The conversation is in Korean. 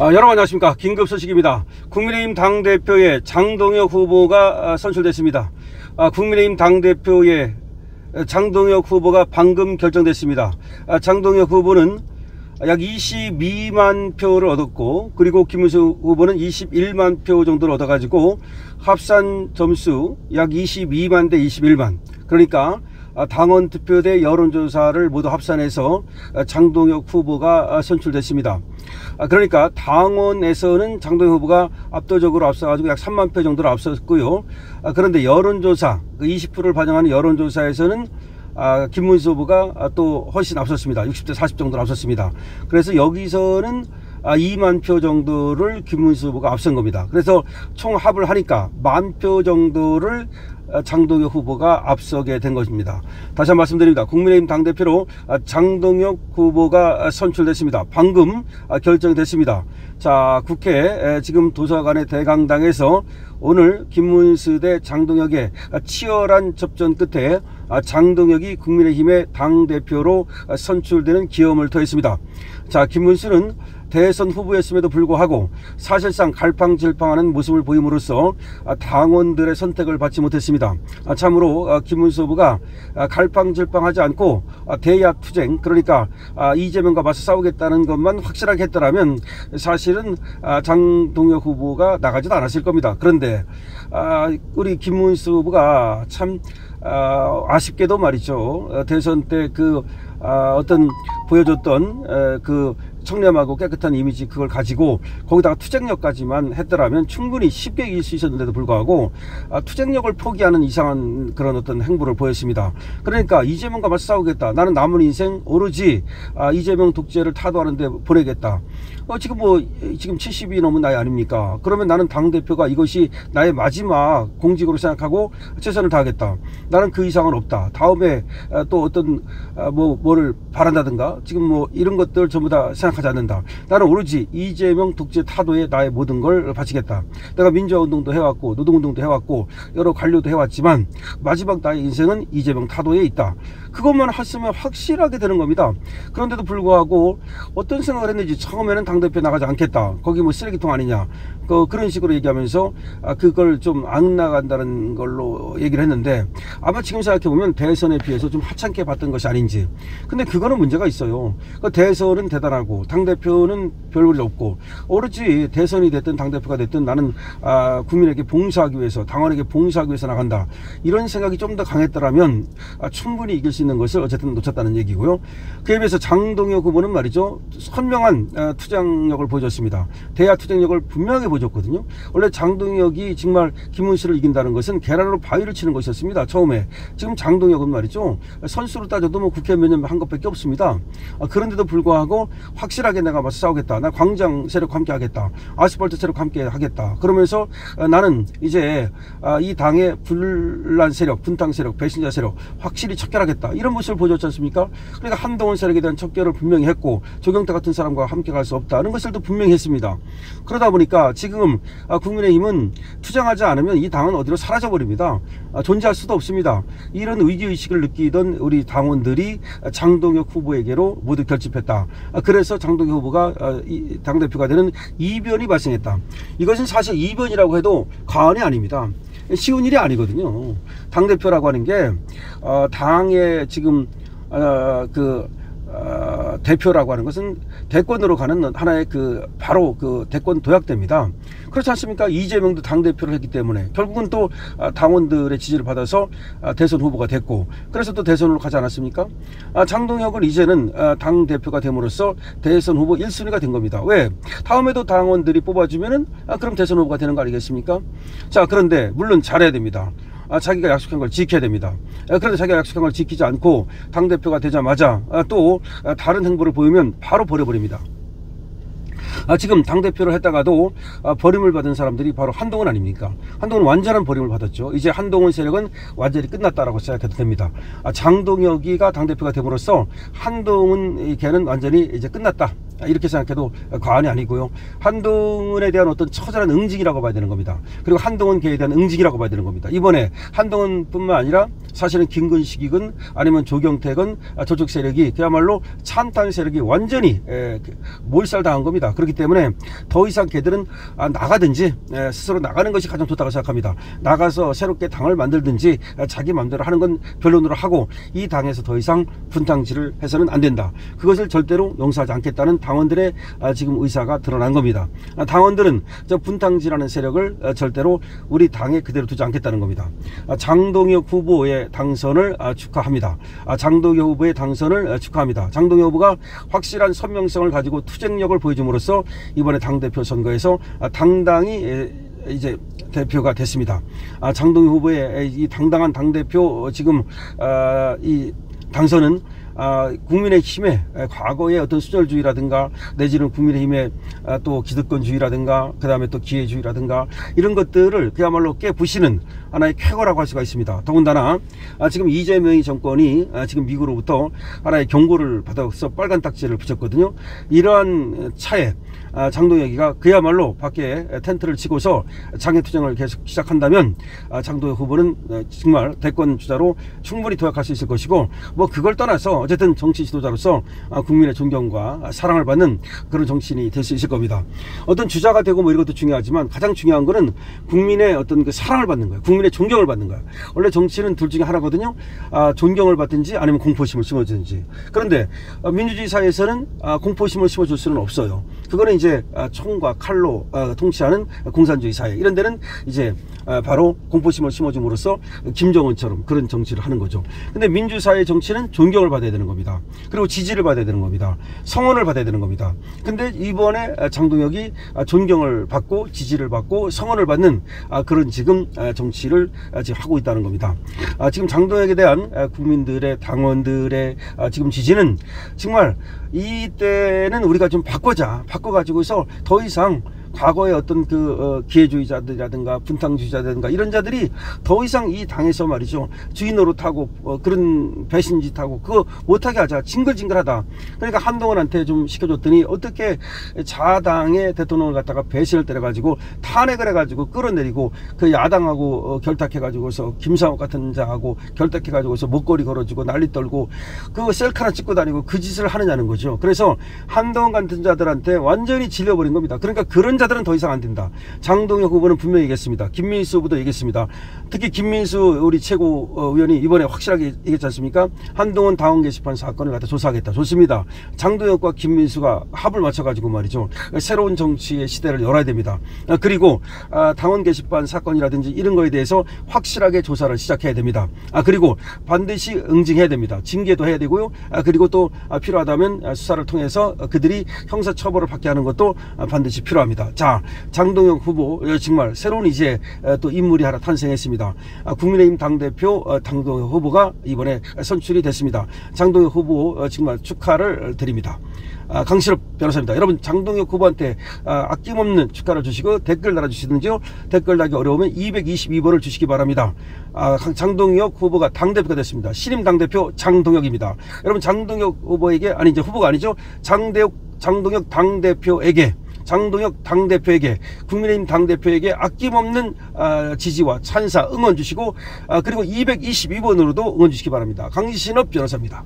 여러분 안녕하십니까. 긴급 소식입니다. 국민의힘 당대표의 장동혁 후보가 선출됐습니다. 국민의힘 당대표의 장동혁 후보가 방금 결정됐습니다. 장동혁 후보는 약 22만 표를 얻었고, 그리고 김문수 후보는 21만 표 정도를 얻어가지고 합산 점수 약 22만 대 21만, 그러니까 당원 투표 대 여론조사를 모두 합산해서 장동혁 후보가 선출됐습니다. 그러니까 당원에서는 장동혁 후보가 압도적으로 앞서가지고 약 3만 표 정도로 앞섰고요. 그런데 여론조사, 20%를 반영하는 여론조사에서는 김문수 후보가 또 훨씬 앞섰습니다. 60대 40 정도로 앞섰습니다. 그래서 여기서는 2만 표 정도를 김문수 후보가 앞선 겁니다. 그래서 총 합을 하니까 10,000표 정도를 장동혁 후보가 앞서게 된 것입니다. 다시 한번 말씀드립니다. 국민의힘 당대표로 장동혁 후보가 선출됐습니다. 방금 결정됐습니다. 자, 국회 지금 도서관의 대강당에서 오늘 김문수 대 장동혁의 치열한 접전 끝에 장동혁이 국민의힘의 당대표로 선출되는 기염을 토했습니다. 자, 김문수는 대선 후보였음에도 불구하고 사실상 갈팡질팡하는 모습을 보임으로써 당원들의 선택을 받지 못했습니다. 참으로 김문수 후보가 갈팡질팡하지 않고 대야투쟁, 그러니까 이재명과 맞서 싸우겠다는 것만 확실하게 했더라면 사실은 장동혁 후보가 나가지도 않았을 겁니다. 그런데 우리 김문수 후보가 참 아쉽게도 말이죠, 대선 때 어떤 보여줬던 청렴하고 깨끗한 이미지, 그걸 가지고 거기다가 투쟁력까지만 했더라면 충분히 쉽게 이길 수 있었는데도 불구하고 투쟁력을 포기하는 이상한 그런 어떤 행보를 보였습니다. 그러니까 이재명과 맞서 싸우겠다, 나는 남은 인생 오로지 이재명 독재를 타도하는 데 보내겠다, 지금 70이 넘은 나이 아닙니까? 그러면 나는 당대표가 이것이 나의 마지막 공직으로 생각하고 최선을 다하겠다, 나는 그 이상은 없다, 다음에 또 어떤 뭐를 바란다든가 지금 이런 것들 전부 다 생각하지 않는다, 나는 오로지 이재명 독재 타도에 나의 모든 걸 바치겠다, 내가 민주화운동도 해왔고 노동운동도 해왔고 여러 관료도 해왔지만 마지막 나의 인생은 이재명 타도에 있다, 그것만 했으면 확실하게 되는 겁니다. 그런데도 불구하고 어떤 생각을 했는지 처음에는 당대표 나가지 않겠다, 거기 쓰레기통 아니냐, 그런 식으로 얘기하면서 그걸 좀 안 나간다는 걸로 얘기를 했는데, 아마 지금 생각해보면 대선에 비해서 좀 하찮게 봤던 것이 아닌지. 근데 그거는 문제가 있어요. 대선은 대단하고 당대표는 별볼이 없고, 오로지 대선이 됐든 당대표가 됐든 나는 국민에게 봉사하기 위해서, 당원에게 봉사하기 위해서 나간다, 이런 생각이 좀 더 강했더라면 충분히 이길 수 있는 것을 어쨌든 놓쳤다는 얘기고요. 그에 비해서 장동혁 후보는 말이죠, 선명한 투쟁력을 보여줬습니다. 대야 투쟁력을 분명하게 보여줬거든요. 원래 장동혁이 정말 김문수를 이긴다는 것은 계란으로 바위를 치는 것이었습니다, 처음에. 지금 장동혁은 말이죠, 선수로 따져도 국회 몇 년 한 것밖에 없습니다. 그런데도 불구하고 확실하게 내가 맞서 싸우겠다, 나 광장 세력 함께 하겠다, 아스팔트 세력 함께 하겠다, 그러면서 나는 이제 이 당의 분란 세력, 분탕 세력, 배신자 세력 확실히 척결하겠다, 이런 모습을 보여줬지 않습니까? 그러니까 한동훈 세력에 대한 척결을 분명히 했고, 조경태 같은 사람과 함께 갈 수 없다는 것을 또 분명히 했습니다. 그러다 보니까 지금 국민의힘은 투쟁하지 않으면 이 당은 어디로 사라져버립니다. 존재할 수도 없습니다. 이런 위기의식을 느끼던 우리 당원들이 장동혁 후보에게로 모두 결집했다. 그래서 장동혁 후보가 당대표가 되는 이변이 발생했다. 이것은 사실 이변이라고 해도 과언이 아닙니다. 쉬운 일이 아니거든요. 당대표라고 하는 게 당의 지금 대표라고 하는 것은 대권으로 가는 하나의 바로 대권 도약대입니다. 그렇지 않습니까? 이재명도 당대표를 했기 때문에 결국은 또 당원들의 지지를 받아서 대선 후보가 됐고, 그래서 또 대선으로 가지 않았습니까? 장동혁은 이제는 당대표가 됨으로써 대선 후보 1순위가 된 겁니다. 왜? 다음에도 당원들이 뽑아주면은 그럼 대선 후보가 되는 거 아니겠습니까? 자, 그런데 물론 잘해야 됩니다. 자기가 약속한 걸 지켜야 됩니다. 그런데 자기가 약속한 걸 지키지 않고 당대표가 되자마자 또 다른 행보를 보이면 바로 버려버립니다. 지금 당대표를 했다가도 버림을 받은 사람들이 바로 한동훈 아닙니까? 한동훈은 완전한 버림을 받았죠. 이제 한동훈 세력은 완전히 끝났다라고 생각해도 됩니다. 장동혁이가 당대표가 됨으로써 한동훈 걔는 완전히 이제 끝났다, 이렇게 생각해도 과언이 아니고요. 한동훈에 대한 어떤 처절한 응징이라고 봐야 되는 겁니다. 그리고 한동훈 계에 대한 응징이라고 봐야 되는 겁니다. 이번에 한동훈뿐만 아니라 사실은 김근식이건 아니면 조경태건 저쪽 세력이 그야말로 찬탄 세력이 완전히 몰살당한 겁니다. 그렇기 때문에 더 이상 걔들은 나가든지 스스로 나가는 것이 가장 좋다고 생각합니다. 나가서 새롭게 당을 만들든지 자기 마음대로 하는 건 변론으로 하고 이 당에서 더 이상 분탕질을 해서는 안 된다. 그것을 절대로 용서하지 않겠다는 당원들의 지금 의사가 드러난 겁니다. 당원들은 저 분탕질하는 세력을 절대로 우리 당에 그대로 두지 않겠다는 겁니다. 장동혁 후보의 당선을 축하합니다. 장동혁 후보의 당선을 축하합니다. 장동혁 후보가 확실한 선명성을 가지고 투쟁력을 보여줌으로써 이번에 당대표 선거에서 당당히 이제 대표가 됐습니다. 장동혁 후보의 이 당당한 당대표 지금 이 당선은 국민의힘의 과거의 어떤 수절주의라든가 내지는 국민의힘의 또 기득권주의라든가 그 다음에 또 기회주의라든가 이런 것들을 그야말로 깨부시는 하나의 쾌거라고 할 수가 있습니다. 더군다나 지금 이재명이 정권이 지금 미국으로부터 하나의 경고를 받아서 빨간 딱지를 붙였거든요. 이러한 차에 장동혁이가 그야말로 밖에 텐트를 치고서 장애투쟁을 계속 시작한다면 장동혁 후보는 정말 대권 주자로 충분히 도약할 수 있을 것이고 뭐 그걸 떠나서 어쨌든 정치 지도자로서 국민의 존경과 사랑을 받는 그런 정치인이 될 수 있을 겁니다. 어떤 주자가 되고 뭐 이런 것도 중요하지만 가장 중요한 거는 국민의 어떤 그 사랑을 받는 거예요. 국민의 존경을 받는 거예요. 원래 정치는 둘 중에 하나거든요. 존경을 받든지 아니면 공포심을 심어주든지. 그런데 민주주의 사회에서는 공포심을 심어줄 수는 없어요. 그거는 이제 총과 칼로 통치하는 공산주의 사회 이런 데는 이제 바로 공포심을 심어줌으로써 김정은처럼 그런 정치를 하는 거죠. 근데 민주사회 정치는 존경을 받아야 되는 겁니다. 그리고 지지를 받아야 되는 겁니다. 성원을 받아야 되는 겁니다. 근데 이번에 장동혁이 존경을 받고 지지를 받고 성원을 받는 그런 지금 정치를 지금 하고 있다는 겁니다. 지금 장동혁에 대한 국민들의 당원들의 지금 지지는 정말 이때는 우리가 좀 바꿔가지고서 더 이상 과거의 어떤 그 기회주의자들이라든가 분탕주의자들이라든가 이런 자들이 더 이상 이 당에서 말이죠 주인 노릇하고 그런 배신짓하고 그거 못하게 하자. 징글징글하다. 그러니까 한동훈한테 좀 시켜줬더니 어떻게 자당의 대통령을 갖다가 배신을 때려가지고 탄핵을 해가지고 끌어내리고 그 야당하고 결탁해가지고서 김상욱 같은 자하고 결탁해가지고서 목걸이 걸어주고 난리 떨고 그 셀카나 찍고 다니고 그 짓을 하느냐는 거죠. 그래서 한동훈 같은 자들한테 완전히 질려버린 겁니다. 그러니까 그런 자들은 더 이상 안 된다. 장동혁 후보는 분명히 얘기했습니다. 김민수 후보도 얘기했습니다. 특히 김민수 우리 최고위원이 이번에 확실하게 얘기했지 않습니까? 한동훈 당원 게시판 사건을 갖다 조사하겠다. 좋습니다. 장동혁과 김민수가 합을 맞춰가지고 말이죠. 새로운 정치의 시대를 열어야 됩니다. 그리고 당원 게시판 사건이라든지 이런 거에 대해서 확실하게 조사를 시작해야 됩니다. 그리고 반드시 응징해야 됩니다. 징계도 해야 되고요. 그리고 또 필요하다면 수사를 통해서 그들이 형사처벌을 받게 하는 것도 반드시 필요합니다. 자, 장동혁 후보 정말 새로운 이제 또 인물이 하나 탄생했습니다. 국민의힘 당대표 장동혁 후보가 이번에 선출이 됐습니다. 장동혁 후보 정말 축하를 드립니다. 강실업 변호사입니다. 여러분 장동혁 후보한테 아낌없는 축하를 주시고 댓글 달아주시든지요. 댓글 달기 어려우면 222번을 주시기 바랍니다. 장동혁 후보가 당대표가 됐습니다. 신임 당대표 장동혁입니다. 여러분 장동혁 후보에게 아니 이제 후보가 아니죠. 장동혁 당대표에게 국민의힘 당대표에게 아낌없는 지지와 찬사 응원 주시고 그리고 222번으로도 응원 주시기 바랍니다. 강신업 변호사입니다.